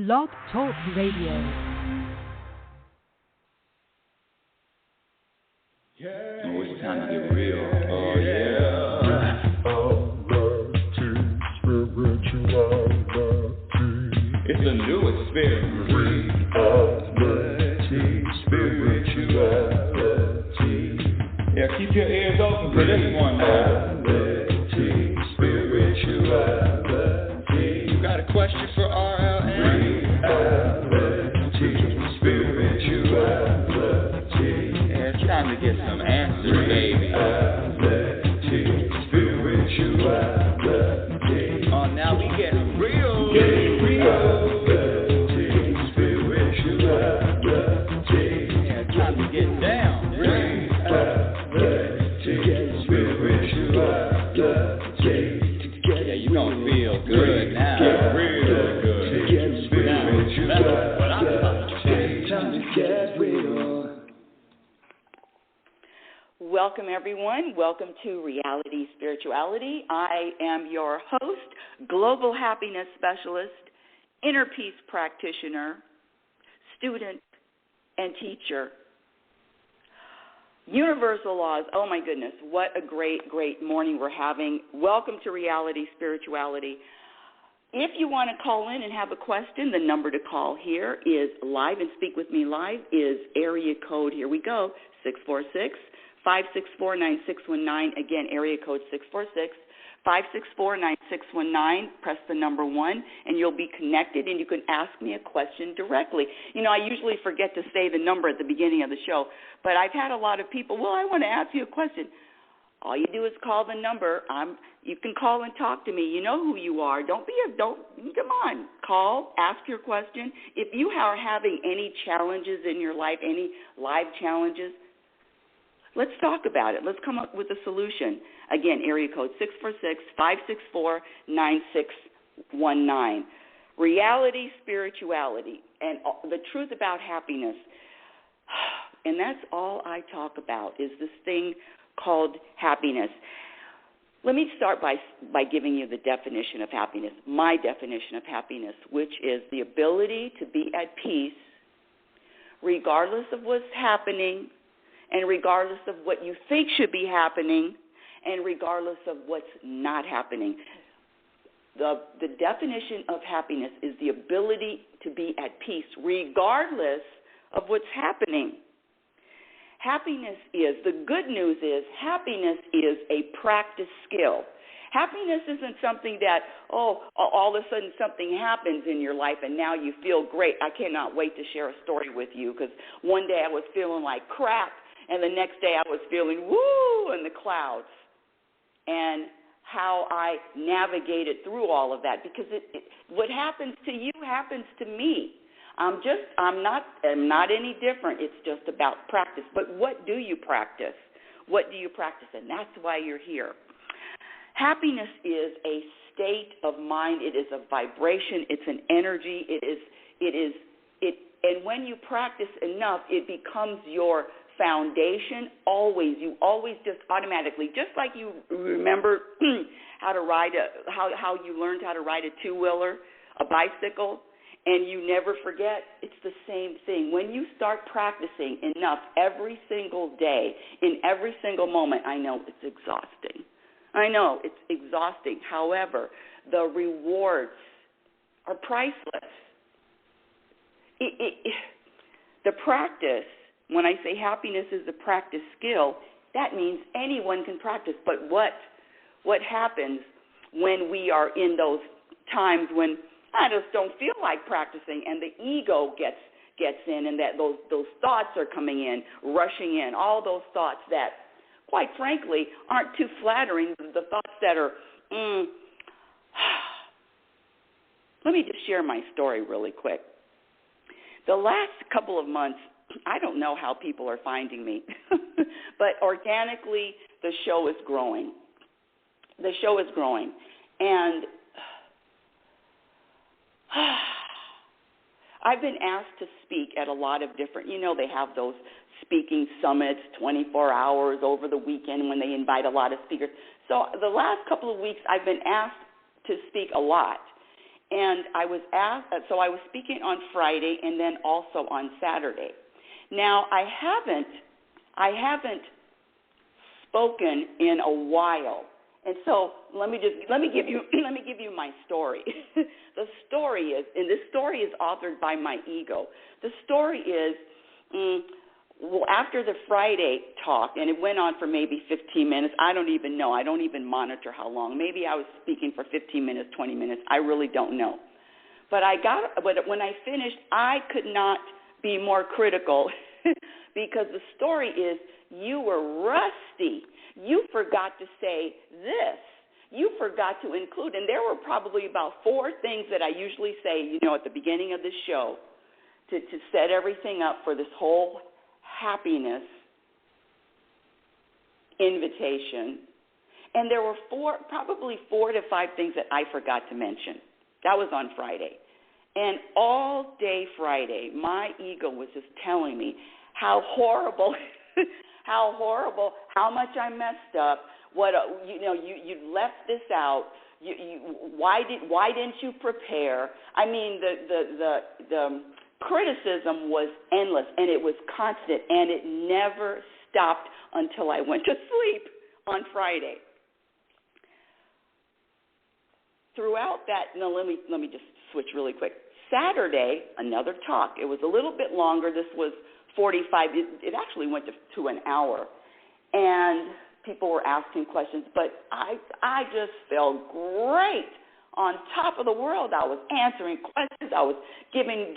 Blog Talk Radio. Oh, it's time to get real. Oh, yeah. It's a new experience. Spirituality. Yeah, keep your ears open for this one, man. Spirituality. You got a question for RLN? Spirituality. Yeah, it's time to get some answers, baby. Spirituality. Oh, now we get real. Yeah, time to get down. Yeah, you gonna feel good now. Real good. Now, that's what I'm talking about. Time to get real. Welcome, everyone. Welcome to Reality Spirituality. I am your host, Global Happiness Specialist, Inner Peace Practitioner, student, and teacher. Universal laws. Oh, my goodness. What a great, great morning we're having. Welcome to Reality Spirituality. If you want to call in and have a question, the number to call here is live and speak with me live is area code, here we go, 646-564-9619. Again, area code 646-564-9619. Press the number 1, and you'll be connected, and you can ask me a question directly. You know, I usually forget to say the number at the beginning of the show, but I've had a lot of people, well, I want to ask you a question. All you do is call the number. You can call and talk to me. You know who you are. Come on. Call, ask your question. If you are having any challenges in your life, any live challenges, let's talk about it. Let's come up with a solution. Again, area code 646-564-9619. Reality Spirituality, and the truth about happiness. And that's all I talk about is this thing called happiness. Let me start by giving you the definition of happiness, my definition of happiness, which is the ability to be at peace regardless of what's happening, and regardless of what you think should be happening, and regardless of what's not happening. The definition of happiness is the ability to be at peace regardless of what's happening. Happiness is, the good news is, happiness is a practice skill. Happiness isn't something that, all of a sudden something happens in your life and now you feel great. I cannot wait to share a story with you because one day I was feeling like crap, and the next day I was feeling woo in the clouds, and how I navigated through all of that, because what happens to you happens to me. I'm not any different. It's just about practice. But what do you practice? What do you practice? And that's why you're here. Happiness is a state of mind. It is a vibration. It's an energy. And when you practice enough, it becomes your foundation. You always just automatically, just like you remember how to ride how you learned how to ride a two-wheeler, a bicycle, and you never forget. It's the same thing. When you start practicing enough every single day, in every single moment, I know it's exhausting. However, the rewards are priceless. The practice, when I say happiness is a practice skill, that means anyone can practice. But what happens when we are in those times when I just don't feel like practicing, and the ego gets in, and that those thoughts are coming in, rushing in, all those thoughts that, quite frankly, aren't too flattering, the thoughts that are, Let me just share my story really quick. The last couple of months, I don't know how people are finding me, but organically the show is growing. And I've been asked to speak at a lot of different, they have those speaking summits, 24 hours over the weekend when they invite a lot of speakers. So the last couple of weeks I've been asked to speak a lot. And I was asked, so I was speaking on Friday and then also on Saturday. Now, I haven't spoken in a while. And so let me give you my story. The story is, and this story is authored by my ego. The story is, well, after the Friday talk, and it went on for maybe 15 minutes. I don't even know. I don't even monitor how long. Maybe I was speaking for 15 minutes, 20 minutes. I really don't know. But when I finished, I could not be more critical because the story is, you were rusty. You forgot to say this. You forgot to include, and there were probably about 4 things that I usually say, at the beginning of the show to set everything up for this whole happiness invitation. And there were probably 4 to 5 things that I forgot to mention. That was on Friday. And all day Friday, my ego was just telling me how horrible, how much I messed up. What you left this out. Why didn't you prepare? I mean, the criticism was endless, and it was constant, and it never stopped until I went to sleep on Friday. Throughout that, let me just switch really quick. Saturday, another talk. It was a little bit longer. This was 45. It actually went to an hour, and people were asking questions. But I just felt great, on top of the world. I was answering questions. I was giving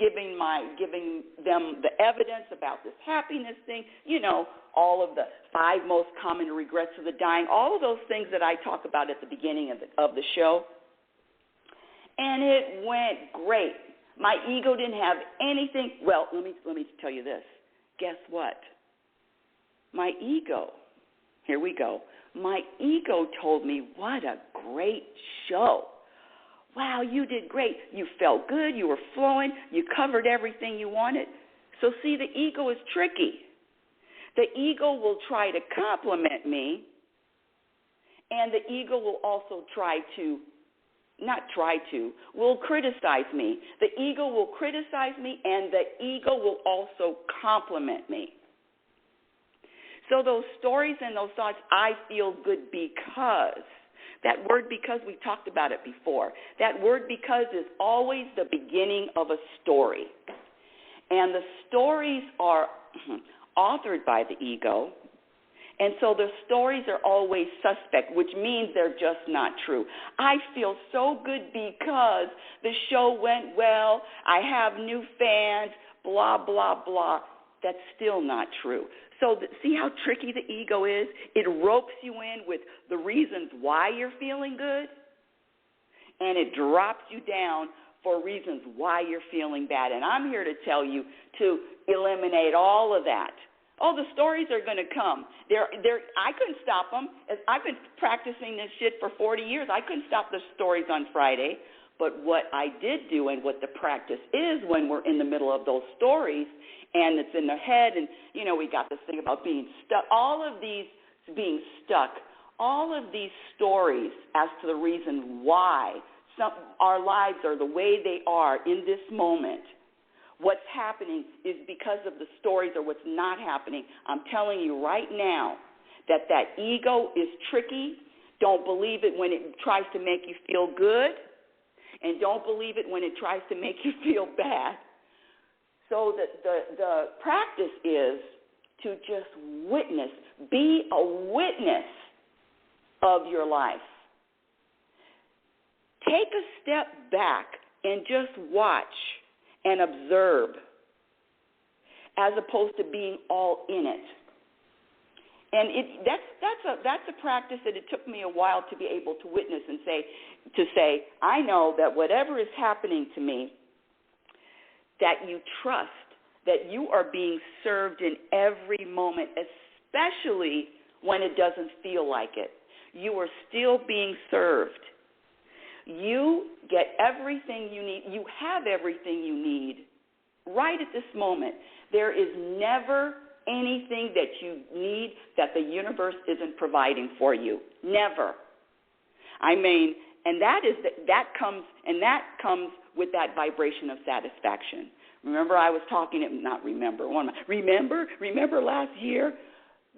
them the evidence about this happiness thing. All of the 5 most common regrets of the dying. All of those things that I talk about at the beginning of the show. And it went great. My ego didn't have anything. Well, let me tell you this. Guess what? My ego, here we go. My ego told me, what a great show. Wow, you did great. You felt good. You were flowing. You covered everything you wanted. So see, the ego is tricky. The ego will try to compliment me, and the ego will also will criticize me. The ego will criticize me, and the ego will also compliment me. So those stories and those thoughts, I feel good because. That word because, we talked about it before. That word because is always the beginning of a story. And the stories are authored by the ego. And so the stories are always suspect, which means they're just not true. I feel so good because the show went well. I have new fans, blah, blah, blah. That's still not true. So see how tricky the ego is? It ropes you in with the reasons why you're feeling good, and it drops you down for reasons why you're feeling bad. And I'm here to tell you to eliminate all of that. Oh, the stories are going to come. I couldn't stop them. I've been practicing this shit for 40 years. I couldn't stop the stories on Friday. But what I did do, and what the practice is when we're in the middle of those stories, and it's in the head, and, we got this thing about being stuck, all of these being stuck, all of these stories as to the reason why our lives are the way they are in this moment. What's happening is because of the stories, or what's not happening. I'm telling you right now that ego is tricky. Don't believe it when it tries to make you feel good, and don't believe it when it tries to make you feel bad. So the practice is to just witness, be a witness of your life. Take a step back and just watch and observe, as opposed to being all in it. And that's a practice that it took me a while to be able to witness and say, I know that whatever is happening to me, that you trust that you are being served in every moment, especially when it doesn't feel like it. You are still being served. You get everything you need. You have everything you need right at this moment. There is never anything that you need that the universe isn't providing for you. Never. I mean, And that comes with that vibration of satisfaction. Remember last year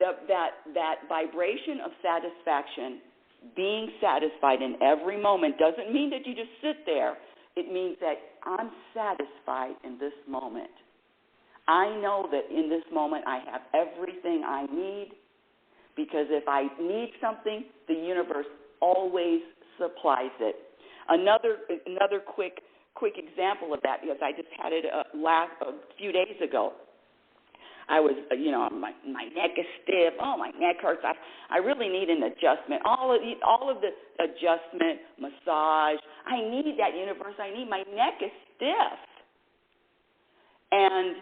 that vibration of satisfaction, being satisfied in every moment doesn't mean that you just sit there. It means that I'm satisfied in this moment. I know that in this moment I have everything I need, because if I need something, the universe always supplies it. Another quick example of that, because I just had it a few days ago. I was, my neck is stiff. Oh, my neck hurts. I really need an adjustment. All of the adjustment, massage. I need that, universe. I need. My neck is stiff. And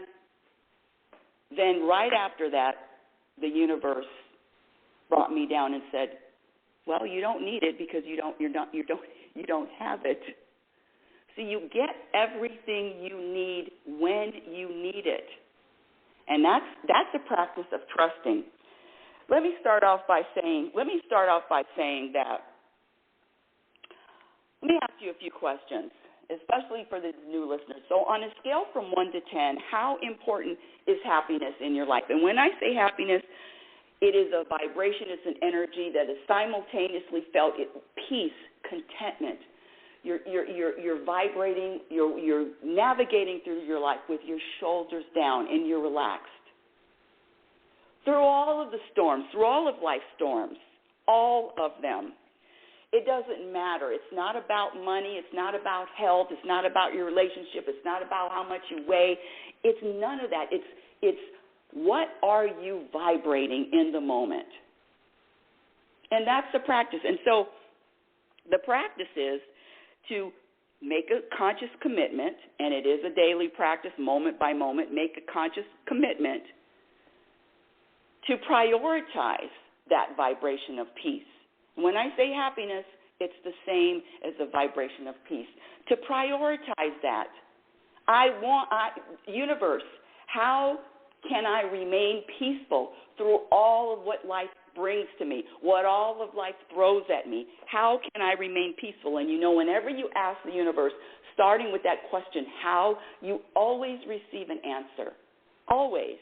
then right after that, the universe brought me down and said, "Well, you don't need it because you don't have it." So you get everything you need when you need it. And that's the practice of trusting. Let me start off by saying that. Let me ask you a few questions, especially for the new listeners. So on a scale from 1 to 10, how important is happiness in your life? And when I say happiness, it is a vibration, it's an energy that is simultaneously felt, peace, contentment. You're vibrating, you're navigating through your life with your shoulders down and you're relaxed. Through all of the storms, through all of life's storms, all of them, it doesn't matter. It's not about money. It's not about health. It's not about your relationship. It's not about how much you weigh. It's none of that. It's what are you vibrating in the moment? And that's the practice. And so the practice is to make a conscious commitment, and it is a daily practice, moment by moment, make a conscious commitment to prioritize that vibration of peace. When I say happiness, it's the same as the vibration of peace. To prioritize that, universe, how can I remain peaceful through all of what life brings to me, what all of life throws at me? How can I remain peaceful? And whenever you ask the universe, starting with that question, how, you always receive an answer. Always.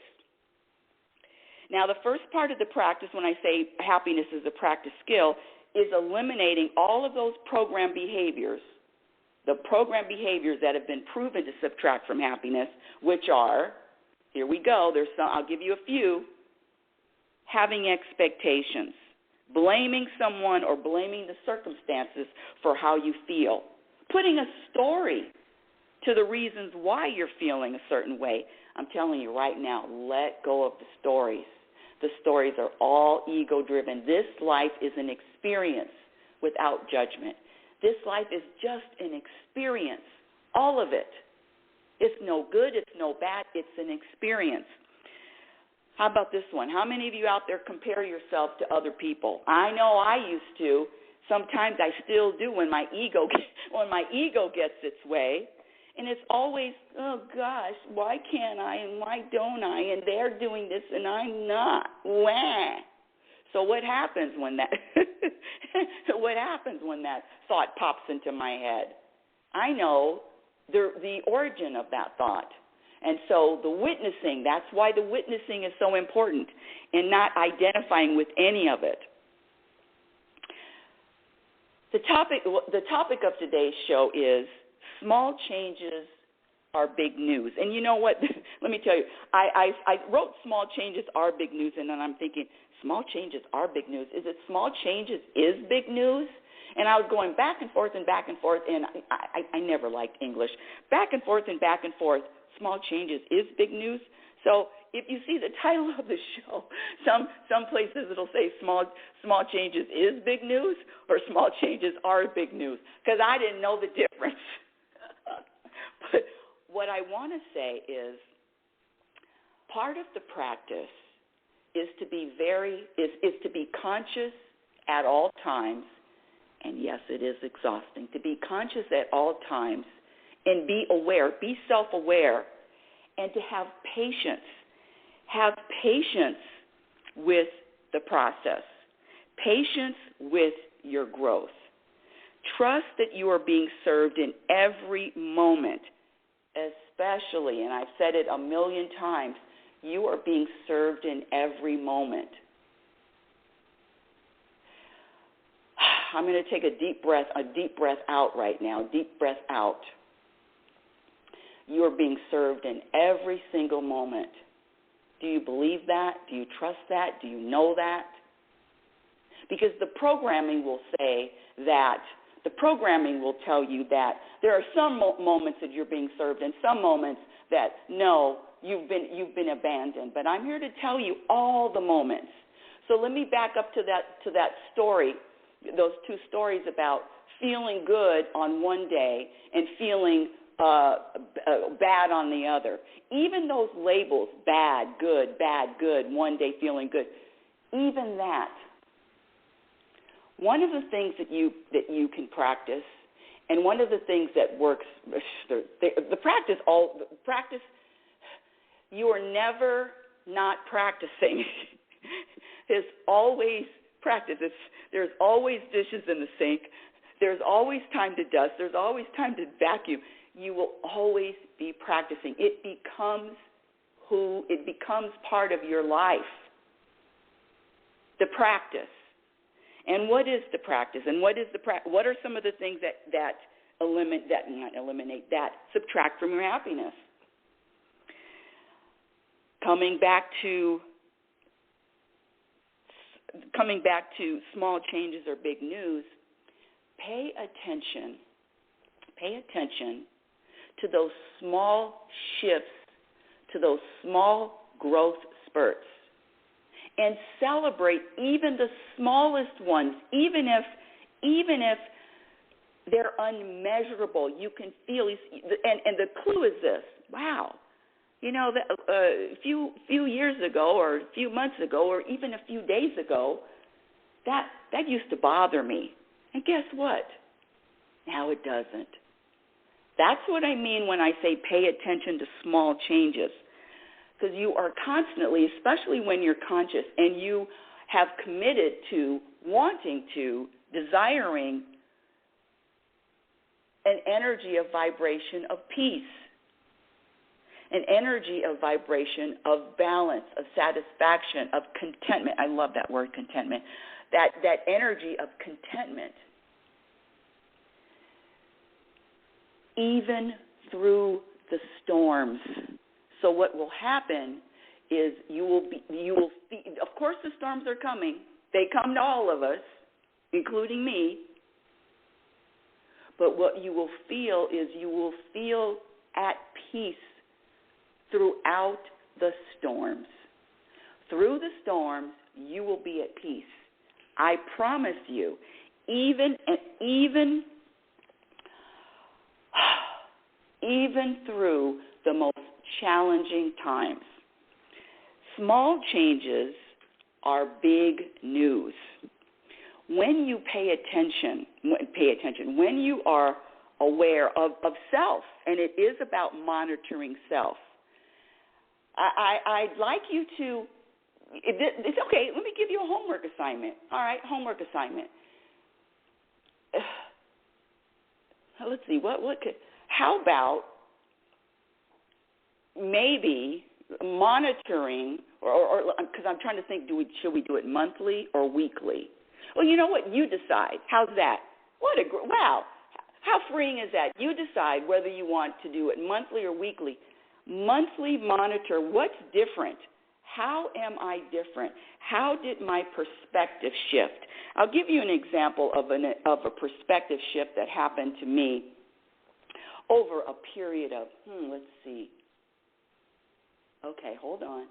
Now, the first part of the practice, when I say happiness is a practice skill, is eliminating all of those program behaviors, the program behaviors that have been proven to subtract from happiness, which are, here we go, I'll give you a few. Having expectations, blaming someone or blaming the circumstances for how you feel, putting a story to the reasons why you're feeling a certain way. I'm telling you right now, let go of the stories. The stories are all ego-driven. This life is an experience without judgment. This life is just an experience, all of it. It's no good, it's no bad, it's an experience. How about this one? How many of you out there compare yourself to other people? I know I used to. Sometimes I still do when my ego gets its way. And it's always, oh, gosh, why can't I and why don't I? And they're doing this and I'm not. Wah. So what happens when that thought pops into my head? I know the origin of that thought. And so the witnessing, that's why the witnessing is so important, and not identifying with any of it. The topic of today's show is small changes are big news. And you know what? Let me tell you, I wrote small changes are big news, and then I'm thinking, small changes are big news. Is it small changes is big news? And I was going back and forth, and I never liked English. Back and forth. Small changes is big news. So if you see the title of the show, some places it'll say small changes is big news or small changes are big news, because I didn't know the difference. But what I want to say is part of the practice is to be to be conscious at all times, and yes, it is exhausting, to be conscious at all times and be aware, be self-aware, and to have patience. Have patience with the process, patience with your growth. Trust that you are being served in every moment, especially, and I've said it a million times, you are being served in every moment. I'm going to take a deep breath out right now, deep breath out. You are being served in every single moment. Do you believe that? Do you trust that? Do you know that? Because the programming will say that, the programming will tell you that there are some moments that you're being served and some moments that, no, you've been abandoned. But I'm here to tell you all the moments. So let me back up to that story, those two stories about feeling good on one day and feeling bad on the other. Even those labels, bad, good, one day feeling good, even that. One of the things that you can practice, and one of the things that works, the practice, you are never not practicing. There's always practice. There's always dishes in the sink. There's always time to dust. There's always time to vacuum. You will always be practicing. It becomes part of your life. The practice. And what is the practice? And what are some of the things that subtract from your happiness? Coming back to small changes or big news, pay attention to those small shifts, to those small growth spurts, and celebrate even the smallest ones, even if they're unmeasurable. You can feel, and the clue is this: wow, a few years ago, or a few months ago, or even a few days ago, that used to bother me, and guess what? Now it doesn't. That's what I mean when I say pay attention to small changes, because you are constantly, especially when you're conscious and you have committed to wanting to, desiring an energy of vibration of peace, an energy of vibration of balance, of satisfaction, of contentment. I love that word, contentment. That energy of contentment. Even through the storms. So what will happen is you will of course the storms are coming. They come to all of us, including me. But what you will feel is you will feel at peace throughout the storms. Through the storms, you will be at peace. I promise you, even through the most challenging times. Small changes are big news. When you pay attention, when you are aware of self, and it is about monitoring self, I'd like you to, it's okay, let me give you a homework assignment. All right, homework assignment. Let's see, how about maybe monitoring, or because I'm trying to think, should we do it monthly or weekly? Well, you know what? You decide. How's that? Wow. How freeing is that? You decide whether you want to do it monthly or weekly. Monthly monitor what's different. How am I different? How did my perspective shift? I'll give you an example of a perspective shift that happened to me over a period of, let's see. Okay, hold on.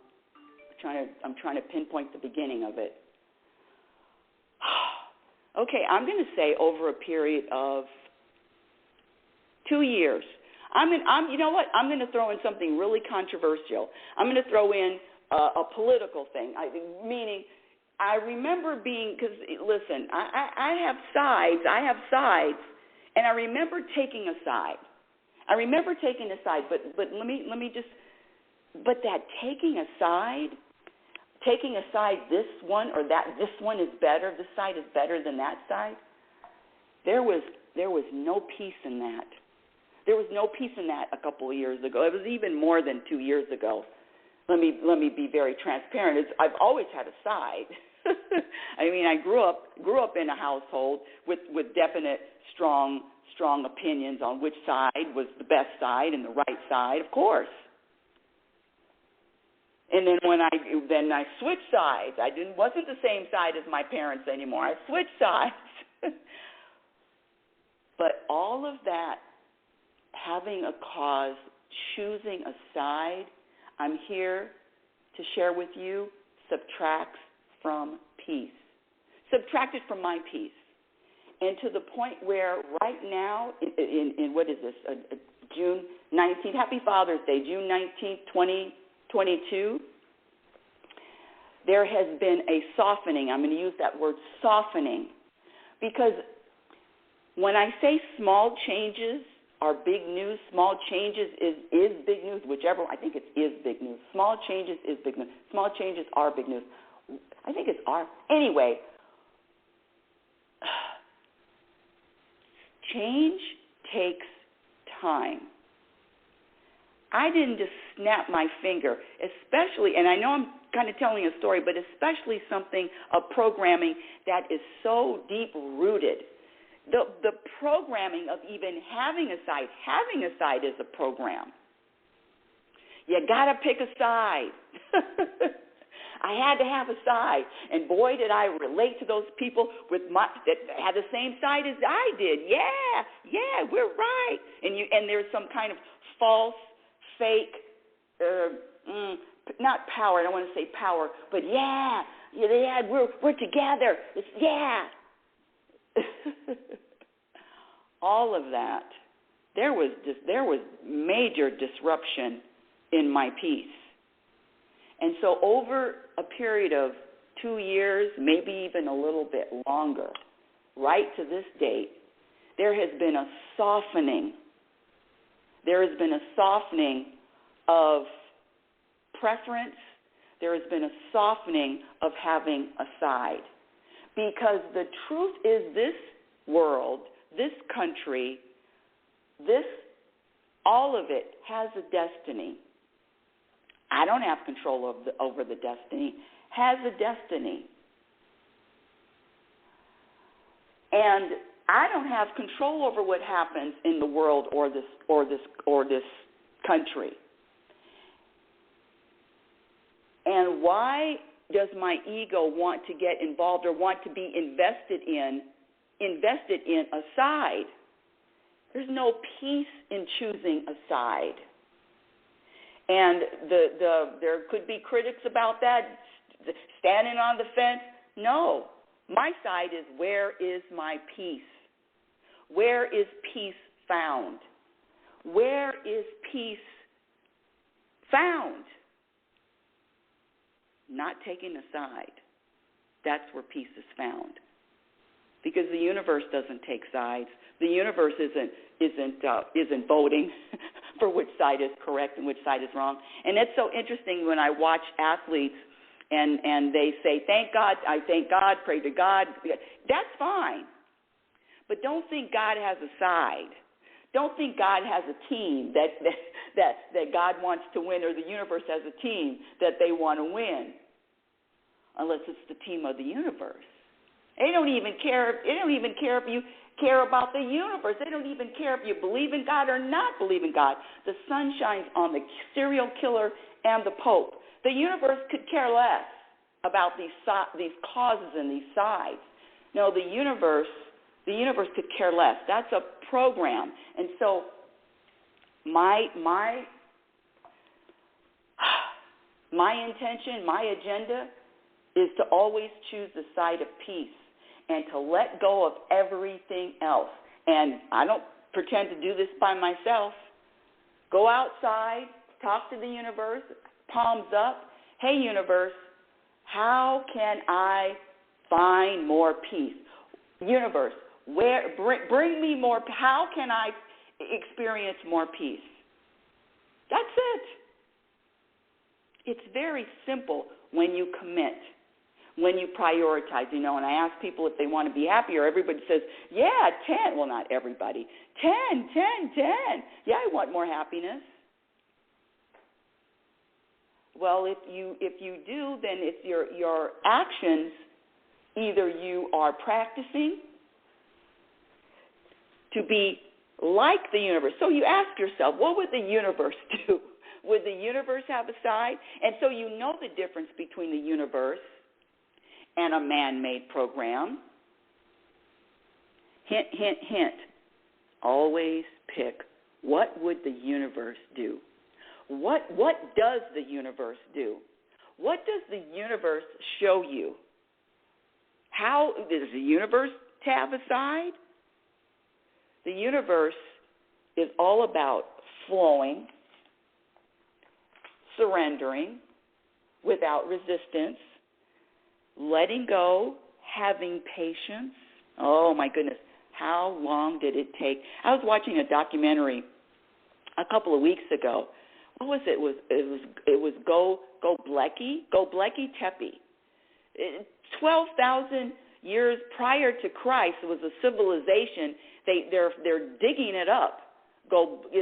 I'm trying to pinpoint the beginning of it. Okay, I'm going to say over a period of 2 years. You know what? I'm going to throw in something really controversial. I'm going to throw in a political thing. Meaning, I remember because listen, I have sides, and I remember taking a side. But let me just. But that taking aside this one or that, this one is better, this side is better than that side, there was there was no peace in that. There was no peace in that a couple of years ago. It was even more than 2 years ago. Let me be very transparent. I've always had a side. I mean, I grew up in a household with definite, strong opinions on which side was the best side and the right side, of course. And then when I switched sides. I wasn't the same side as my parents anymore. I switched sides. But all of that, having a cause, choosing a side, I'm here to share with you, subtracts from peace. Subtracted from my peace. And to the point where right now, in what is this, June 19th, Happy Father's Day, June 19th, 2022, there has been a softening. I'm going to use that word softening because when I say small changes are big news, small changes is big news, whichever, I think it is big news. Small changes is big news. Small changes are big news. I think it's are. Anyway, change takes time. I didn't just snap my finger, especially, and I know I'm kind of telling a story, but especially something of programming that is so deep-rooted. The programming of even having a side is a program. You got to pick a side. I had to have a side, and boy, did I relate to those people that had the same side as I did. Yeah, we're right. And there's some kind of false, fake, not power. I don't want to say power, but we're together. All of that. There was major disruption in my peace. And so over a period of 2 years, maybe even a little bit longer, right to this date, there has been a softening. There has been a softening of preference. There has been a softening of having a side. Because the truth is this world, this country, all of it has a destiny. I don't have control over the destiny. Has a destiny. And I don't have control over what happens in the world or this country. And why does my ego want to get involved or want to be invested in a side? There's no peace in choosing a side. And there could be critics about that, standing on the fence. No, my side is, where is my peace? Where is peace found? Where is peace found? Not taking a side. That's where peace is found. Because the universe doesn't take sides. The universe isn't voting for which side is correct and which side is wrong. And it's so interesting when I watch athletes and they say, thank God, I thank God, pray to God. That's fine. But don't think God has a side. Don't think God has a team that God wants to win, or the universe has a team that they want to win, unless it's the team of the universe. They don't even care. They don't even care if you care about the universe. They don't even care if you believe in God or not believe in God. The sun shines on the serial killer and the Pope. The universe could care less about these causes and these sides. No, the universe could care less. That's a program. And so my intention, my agenda is to always choose the side of peace and to let go of everything else. And I don't pretend to do this by myself. Go outside, talk to the universe, palms up. Hey, universe, how can I find more peace? Universe, bring me more. How can I experience more peace? That's it. It's very simple when you commit. when you prioritize, and I ask people if they want to be happier, everybody says, yeah, 10. Well, not everybody. 10. Yeah, I want more happiness. Well, if you do, then it's your actions. Either you are practicing to be like the universe. So you ask yourself, what would the universe do? Would the universe have a side? And so you know the difference between the universe and a man-made program. Hint, hint, hint. Always pick, what would the universe do? What does the universe do? What does the universe show you? How does the universe have a side? The universe is all about flowing, surrendering without resistance, letting go, having patience. Oh, my goodness. How long did it take? I was watching a documentary a couple of weeks ago. What was it? It was Göbekli Tepe. 12,000 years prior to Christ, it was a civilization. They're digging it up. Göbekli.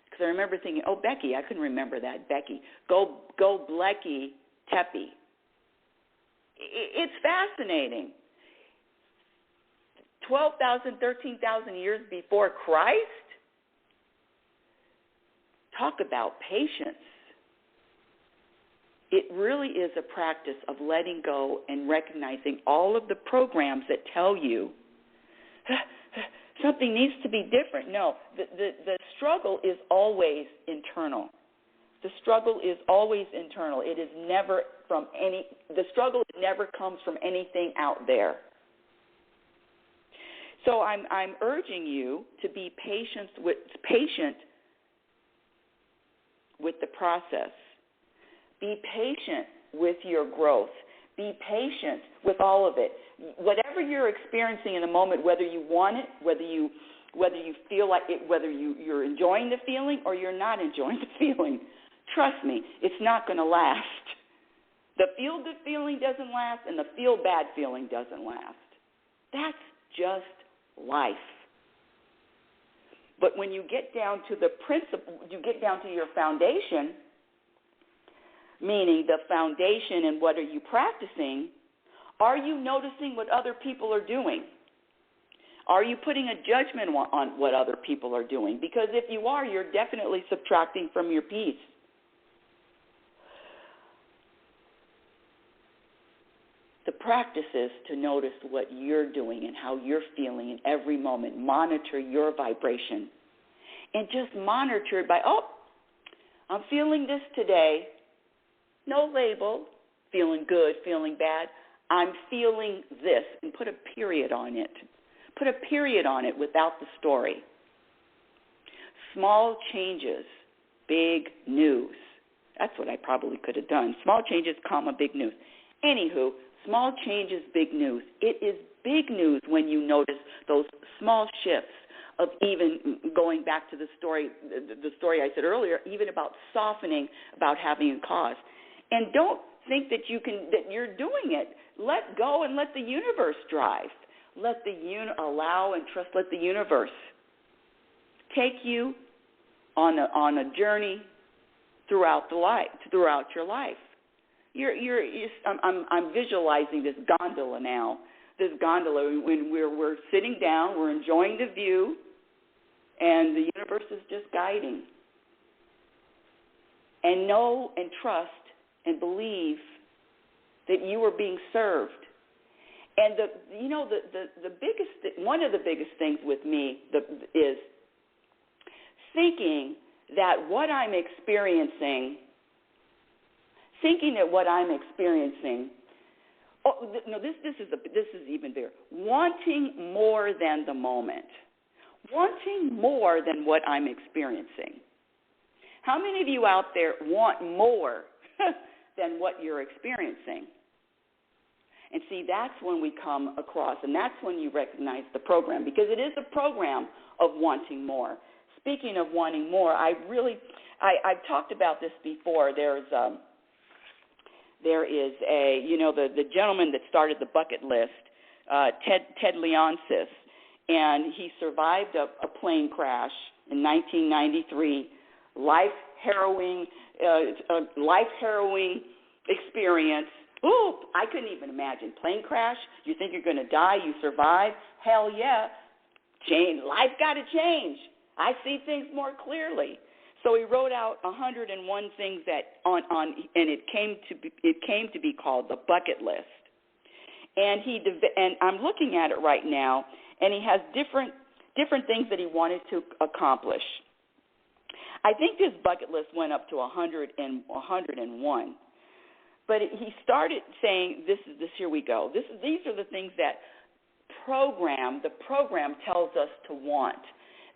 Because I remember thinking, oh, Becky, I couldn't remember that. Becky. Göbekli Tepe. It's fascinating. 12,000, 13,000 years before Christ? Talk about patience. It really is a practice of letting go and recognizing all of the programs that tell you something needs to be different. No, the struggle is always internal. The struggle is always internal. It is never the struggle never comes from anything out there. So I'm urging you to be patient with the process. Be patient with your growth. Be patient with all of it. Whatever you're experiencing in the moment, whether you want it, whether you feel like it, whether you're enjoying the feeling or you're not enjoying the feeling, trust me, it's not going to last. The feel-good feeling doesn't last, and the feel-bad feeling doesn't last. That's just life. But when you get down to the principle, you get down to your foundation, meaning the foundation and what are you practicing, are you noticing what other people are doing? Are you putting a judgment on what other people are doing? Because if you are, you're definitely subtracting from your peace. The practice is to notice what you're doing and how you're feeling in every moment. Monitor your vibration. And just monitor it by, I'm feeling this today. No label, feeling good, feeling bad. I'm feeling this, and put a period on it. Put a period on it without the story. Small changes, big news. That's what I probably could have done. Small changes, big news. Anywho, small changes, big news. It is big news when you notice those small shifts of even going back to the story I said earlier, even about softening, about having a cause. And don't think that you're doing it. Let go and let the universe drive. Let allow and trust. Let the universe take you on a journey throughout your life. I'm visualizing this gondola now. This gondola when we're sitting down, we're enjoying the view, and the universe is just guiding. And know and trust and believe that you are being served. And the biggest, one of the biggest things with me is thinking that what I'm experiencing. This is even bigger. Wanting more than the moment. Wanting more than what I'm experiencing. How many of you out there want more than what you're experiencing? And see, that's when we come across, and that's when you recognize the program, because it is a program of wanting more. Speaking of wanting more, I've talked about this before. There's there is the gentleman that started the bucket list, Ted Leonsis, and he survived a plane crash in 1993, life-harrowing experience. Ooh, I couldn't even imagine. Plane crash, you think you're going to die, you survive? Hell yeah. Life got to change. I see things more clearly. So he wrote out 101 things that and it came to be called the bucket list. And and I'm looking at it right now, and he has different things that he wanted to accomplish. I think this bucket list went up to 101. But he started saying, here we go. These are the things that the program tells us to want.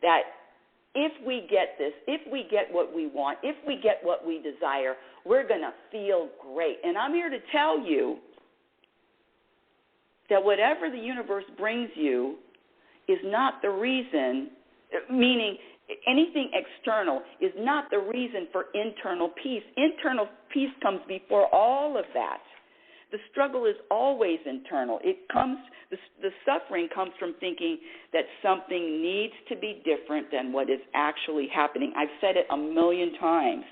That if we get this, if we get what we want, if we get what we desire, we're going to feel great. And I'm here to tell you that whatever the universe brings you is not the reason, meaning anything external is not the reason for internal peace. Internal peace comes before all of that. The struggle is always internal. The suffering comes from thinking that something needs to be different than what is actually happening. I've said it a million times.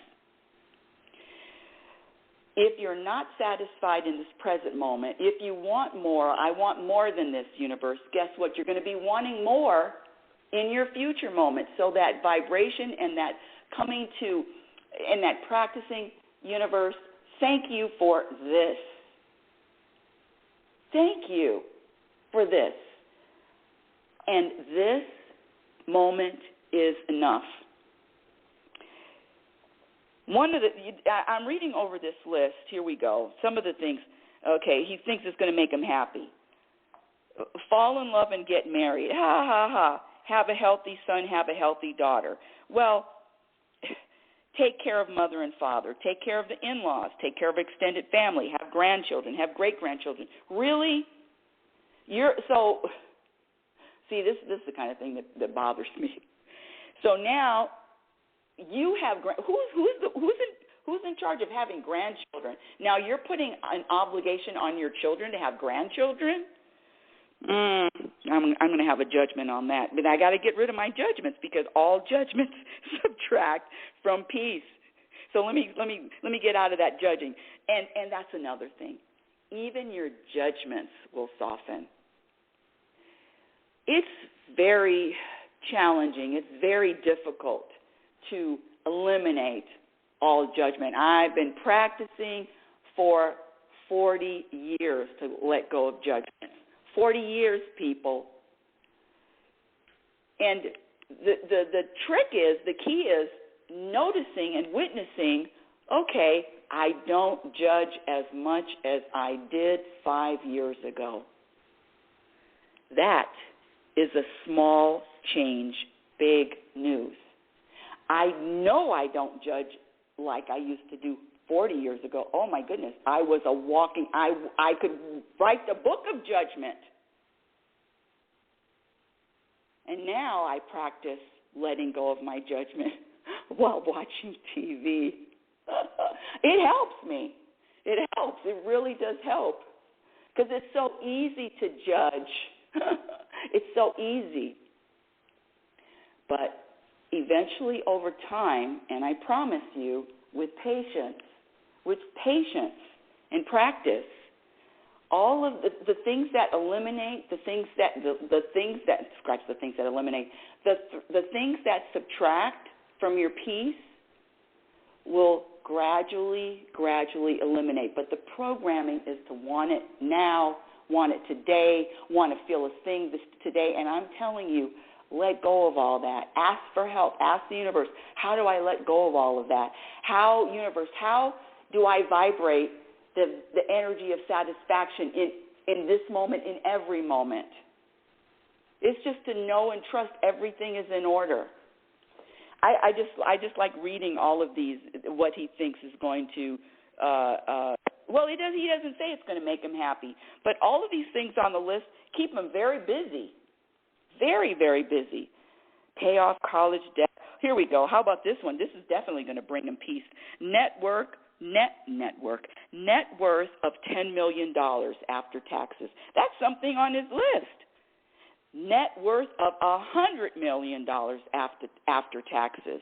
If you're not satisfied in this present moment, if you want more, I want more than this, universe, guess what? You're going to be wanting more in your future moments. So that vibration and that coming to and that practicing, universe, thank you for this. Thank you for this. And this moment is enough. I'm reading over this list. Here we go. Some of the things, okay, he thinks it's going to make him happy. Fall in love and get married. Ha, ha, ha. Have a healthy son, have a healthy daughter. Well, take care of mother and father. Take care of the in-laws. Take care of extended family. Have grandchildren. Have great-grandchildren. Really? See, this is the kind of thing that bothers me. So now you have who's in charge of having grandchildren? Now you're putting an obligation on your children to have grandchildren? I'm going to have a judgment on that. But I got to get rid of my judgments because all judgments subtract from peace. So let me get out of that judging. And that's another thing. Even your judgments will soften. It's very challenging. It's very difficult to eliminate all judgment. I've been practicing for 40 years to let go of judgment. 40 years, people. And the trick is, the key is noticing and witnessing, okay, I don't judge as much as I did 5 years ago. That is a small change, big news. I know I don't judge like I used to do 40 years ago. Oh, my goodness. I was I could write the book of judgment. And now I practice letting go of my judgment while watching TV. It helps me. It helps. It really does help. Because it's so easy to judge. It's so easy. But eventually over time, and I promise you, with patience and practice, all of the things that eliminate, the things that subtract from your peace will gradually eliminate. But the programming is to want it now, want it today, want to feel a thing today. And I'm telling you, let go of all that. Ask for help. Ask the universe, how do I let go of all of that? How do I vibrate the energy of satisfaction in this moment, in every moment? It's just to know and trust everything is in order. I just like reading all of these, what he thinks is going to, he doesn't say it's going to make him happy, but all of these things on the list keep him very busy, very, very busy. Pay off college debt. Here we go. How about this one? This is definitely going to bring him peace. Network, net worth of $10 million after taxes. That's something on his list. Net worth of $100 million after taxes.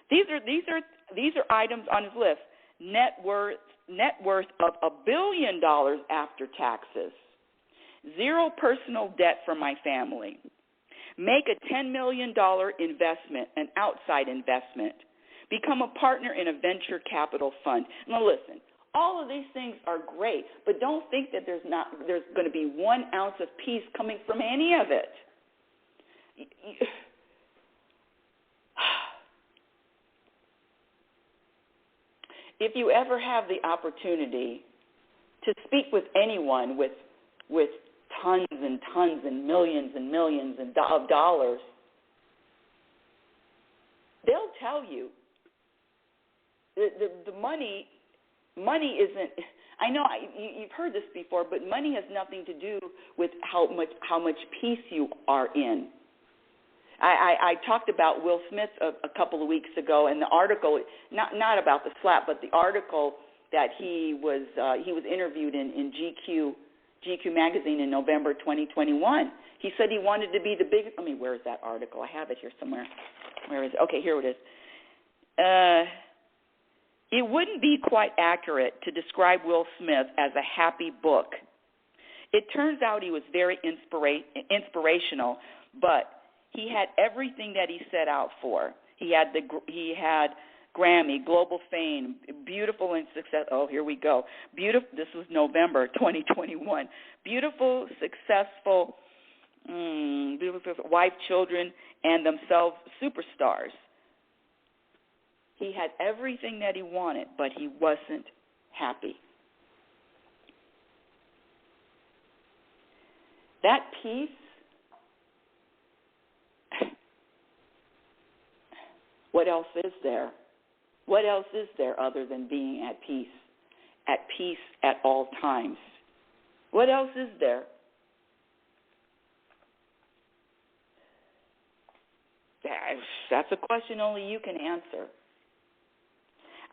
These are items on his list. Net worth of $1 billion after taxes. Zero personal debt for my family. Make a $10 million investment, an outside investment. Become a partner in a venture capital fund. Now listen, all of these things are great, but don't think that there's going to be 1 ounce of peace coming from any of it. If you ever have the opportunity to speak with anyone with tons and tons and millions of dollars, they'll tell you the money isn't. I know you've heard this before, but money has nothing to do with how much peace you are in. I talked about Will Smith a couple of weeks ago, and the article, not about the slap, but the article that he was interviewed in GQ magazine in November 2021. He said he wanted to be the biggest. Where is that article? I have it here somewhere. Where is it? Okay, here it is. It wouldn't be quite accurate to describe Will Smith as a happy book. It turns out he was very inspirational, but he had everything that he set out for. He had Grammy, global fame, beautiful and success. Oh, here we go. Beautiful. This was November 2021. Beautiful, successful, beautiful wife, children, and themselves superstars. He had everything that he wanted, but he wasn't happy. That peace, what else is there? What else is there other than being at peace at all times? What else is there? That's a question only you can answer.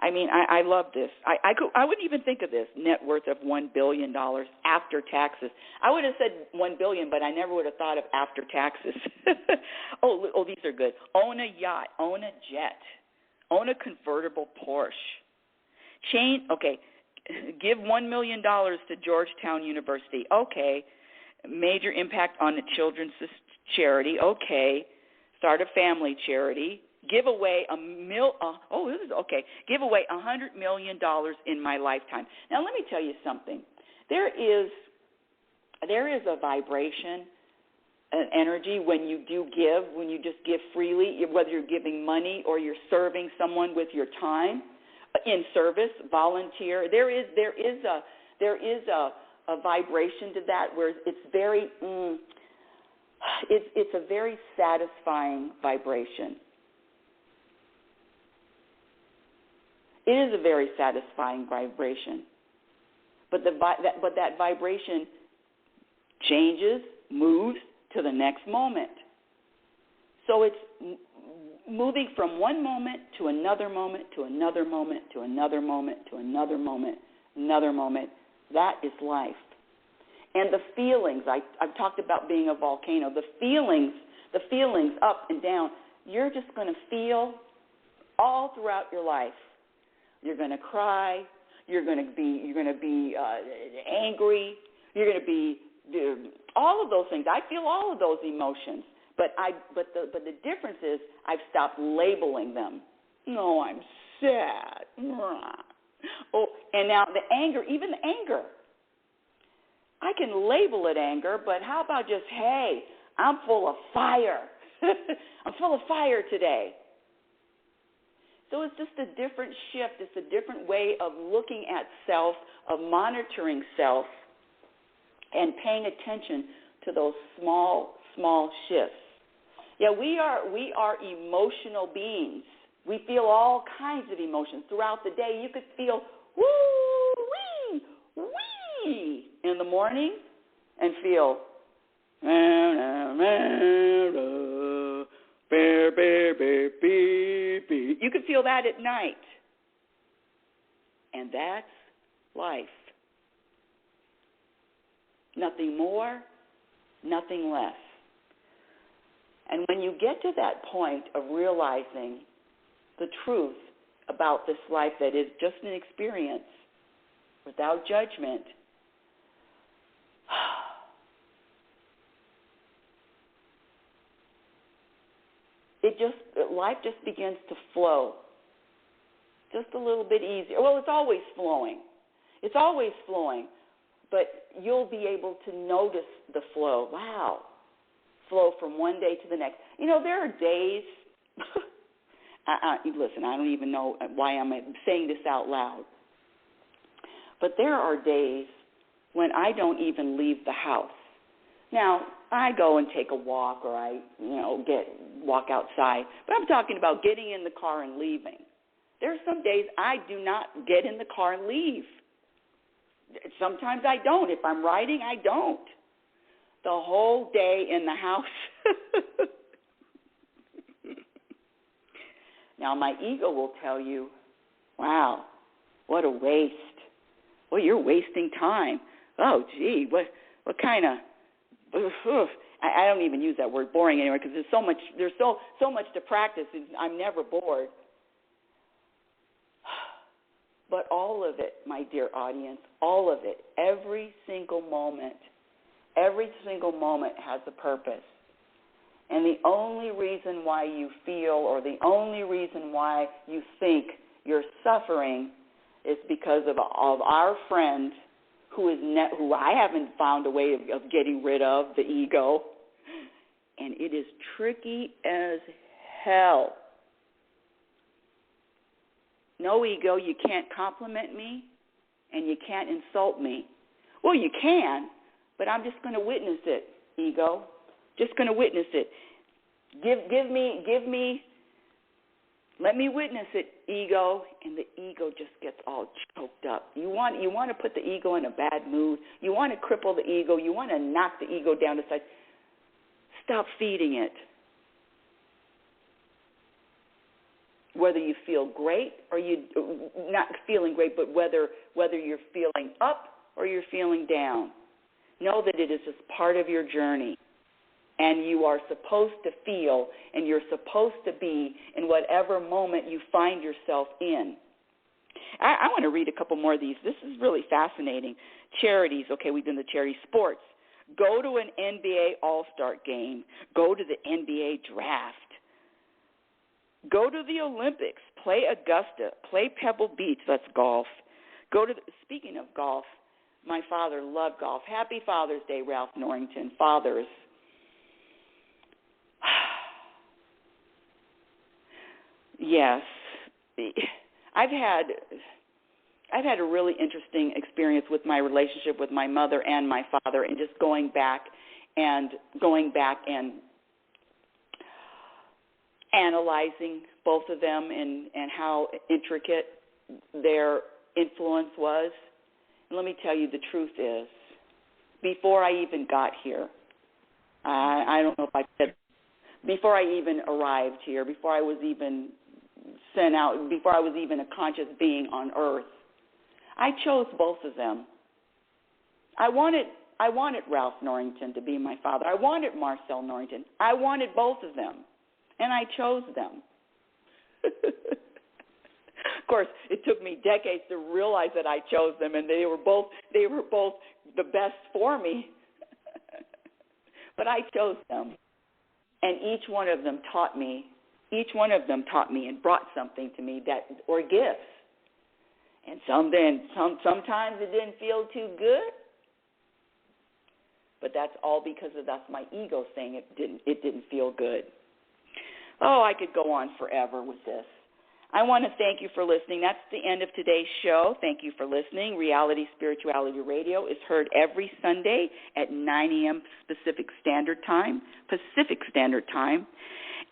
I love this. I wouldn't even think of this, net worth of $1 billion after taxes. I would have said $1 billion, but I never would have thought of after taxes. Oh, these are good. Own a yacht, own a jet, own a convertible Porsche. Give $1 million to Georgetown University. Okay. Major impact on the children's charity. Okay. Start a family charity. Give away Give away $100 million in my lifetime. Now, let me tell you something. There is a vibration, an energy when you do give, when you just give freely, whether you're giving money or you're serving someone with your time in service, volunteer. There is a vibration to that where it's very it's a very satisfying vibration. It is a very satisfying vibration, but that vibration changes, moves to the next moment. So it's moving from one moment to another moment to another moment to another moment to another moment, another moment. That is life. And the feelings, I've talked about being a volcano. The feelings up and down. You're just going to feel all throughout your life. You're going to cry. You're going to be angry. You're going to be all of those things. I feel all of those emotions, but the difference is I've stopped labeling them. No, I'm sad. Oh, and now the anger, even the anger. I can label it anger, but how about just, hey, I'm full of fire. I'm full of fire today. So it's just a different shift. It's a different way of looking at self, of monitoring self, and paying attention to those small shifts. Yeah, we are emotional beings. We feel all kinds of emotions throughout the day. You could feel woo-wee, wee in the morning and feel you could feel that at night. And that's life. Nothing more, nothing less. And when you get to that point of realizing the truth about this life that is just an experience without judgment, life just begins to flow just a little bit easier. Well, it's always flowing. It's always flowing, but you'll be able to notice the flow. Wow. Flow from one day to the next. You know, there are days, listen, I don't even know why I'm saying this out loud, but there are days when I don't even leave the house. Now, I go and take a walk or I, walk outside, but I'm talking about getting in the car and leaving. There are some days I do not get in the car and leave. Sometimes I don't. If I'm riding, I don't. The whole day in the house. Now, my ego will tell you, wow, what a waste. Well, you're wasting time. Oh, gee, what kind of, I don't even use that word boring anymore because there's so much to practice. I'm never bored. But all of it, my dear audience, all of it, every single moment has a purpose. And the only reason why you feel or the only reason why you think you're suffering is because of our friend who I haven't found a way of getting rid of, the ego. And it is tricky as hell. No, ego, you can't compliment me and you can't insult me. Well, you can, but I'm just going to witness it, ego. Just going to witness it. Give me, let me witness it, ego. And the ego just gets all choked up. You want to put the ego in a bad mood. You want to cripple the ego. You want to knock the ego down to size. Stop feeding it. Whether you feel great or you not feeling great, but whether you're feeling up or you're feeling down, know that it is just part of your journey. And you are supposed to feel and you're supposed to be in whatever moment you find yourself in. I want to read a couple more of these. This is really fascinating. Charities. Okay, we've done the charity. Sports. Go to an NBA All-Star game. Go to the NBA draft. Go to the Olympics. Play Augusta. Play Pebble Beach. That's golf. Speaking of golf, my father loved golf. Happy Father's Day, Ralph Norrington. Fathers. Yes. I've had a really interesting experience with my relationship with my mother and my father, and just going back and analyzing both of them and how intricate their influence was. And let me tell you, the truth is, before I even got here, I don't know if I said, before I even arrived here, before I was even sent out, before I was even a conscious being on earth, I chose both of them. I wanted Ralph Norrington to be my father. I wanted Marcel Norrington. I wanted both of them. And I chose them. Of course, it took me decades to realize that I chose them, and they were both the best for me. But I chose them, and each one of them taught me and brought something to me or gifts. And sometimes it didn't feel too good, but that's all because that's my ego saying it didn't feel good. Oh, I could go on forever with this. I want to thank you for listening. That's the end of today's show. Thank you for listening. Reality Spirituality Radio is heard every Sunday at 9 a.m. Pacific Standard Time.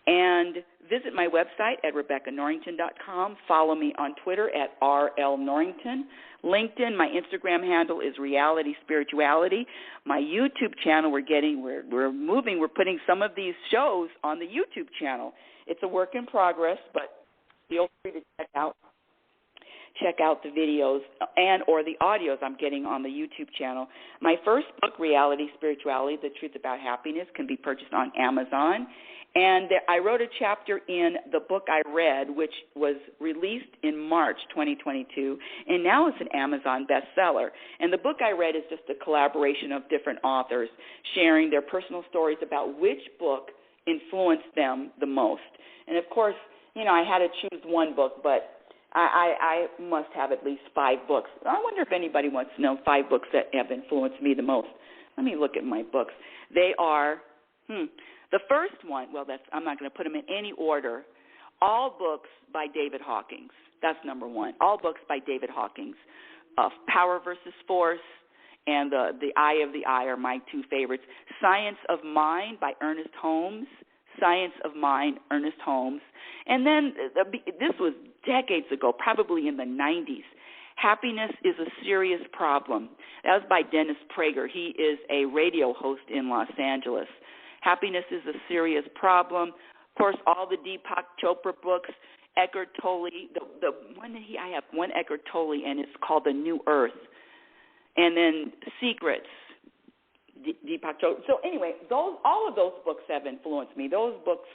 And visit my website at RebeccaNorrington.com. Follow me on Twitter at RLNorrington. LinkedIn, my Instagram handle is Reality Spirituality. My YouTube channel, we're putting some of these shows on the YouTube channel. It's a work in progress, but feel free to check out the videos and or the audios I'm getting on the YouTube channel. My first book, Reality Spirituality, The Truth About Happiness, can be purchased on Amazon. And I wrote a chapter in the book I read, which was released in March 2022, and now it's an Amazon bestseller. And the book I read is just a collaboration of different authors sharing their personal stories about which book influenced them the most. And, of course, you know, I had to choose one book, but I must have at least 5 books. I wonder if anybody wants to know 5 books that have influenced me the most. Let me look at my books. They are, the first one, I'm not going to put them in any order. All books by David Hawkins. That's number 1. All books by David Hawkins. Power versus Force and the Eye of the Eye are my 2 favorites. Science of Mind by Ernest Holmes. Science of Mind, Ernest Holmes. And then this was decades ago, probably in the 90s. Happiness is a Serious Problem. That was by Dennis Prager. He is a radio host in Los Angeles. Happiness is a Serious Problem. Of course, all the Deepak Chopra books, Eckhart Tolle. I have one Eckhart Tolle, and it's called The New Earth. And then Secrets, Deepak Chopra. So anyway, all of those books have influenced me. Those books,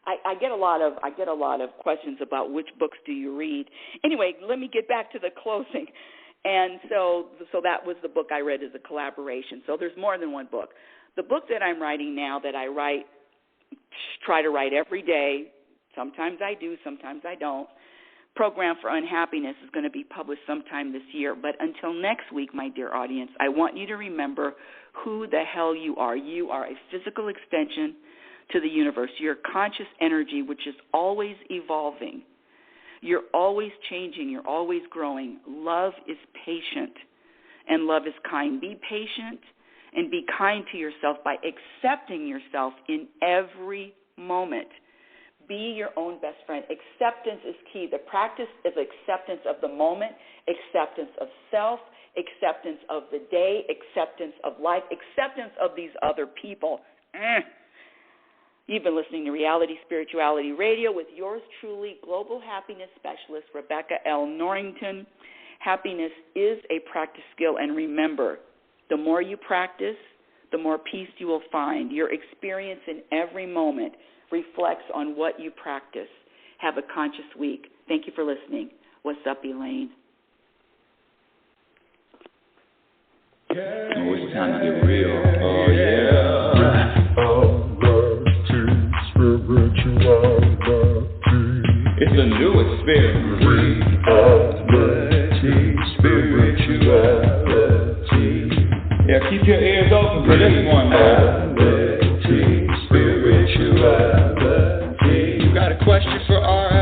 I get a lot of questions about which books do you read. Anyway, let me get back to the closing. And so that was the book I read as a collaboration. So there's more than one book. The book that I'm writing now that I try to write every day, sometimes I do, sometimes I don't, Program for Unhappiness is going to be published sometime this year. But until next week, my dear audience, I want you to remember who the hell you are. You are a physical extension to the universe. You're conscious energy, which is always evolving. You're always changing. You're always growing. Love is patient, and love is kind. Be patient and be kind to yourself by accepting yourself in every moment. Be your own best friend. Acceptance is key. The practice is acceptance of the moment, acceptance of self, acceptance of the day, acceptance of life, acceptance of these other people. You've been listening to Reality Spirituality Radio with yours truly, Global Happiness Specialist Rebecca L. Norrington. Happiness is a practice skill, and remember, the more you practice, the more peace you will find. Your experience in every moment reflects on what you practice. Have a conscious week. Thank you for listening. What's up, Elaine? Oh, it's time to get real. Oh, yeah. It's the new experience. Reality Spirituality. Yeah, keep your ears open for this one, man. Reality Spirituality. You got a question for our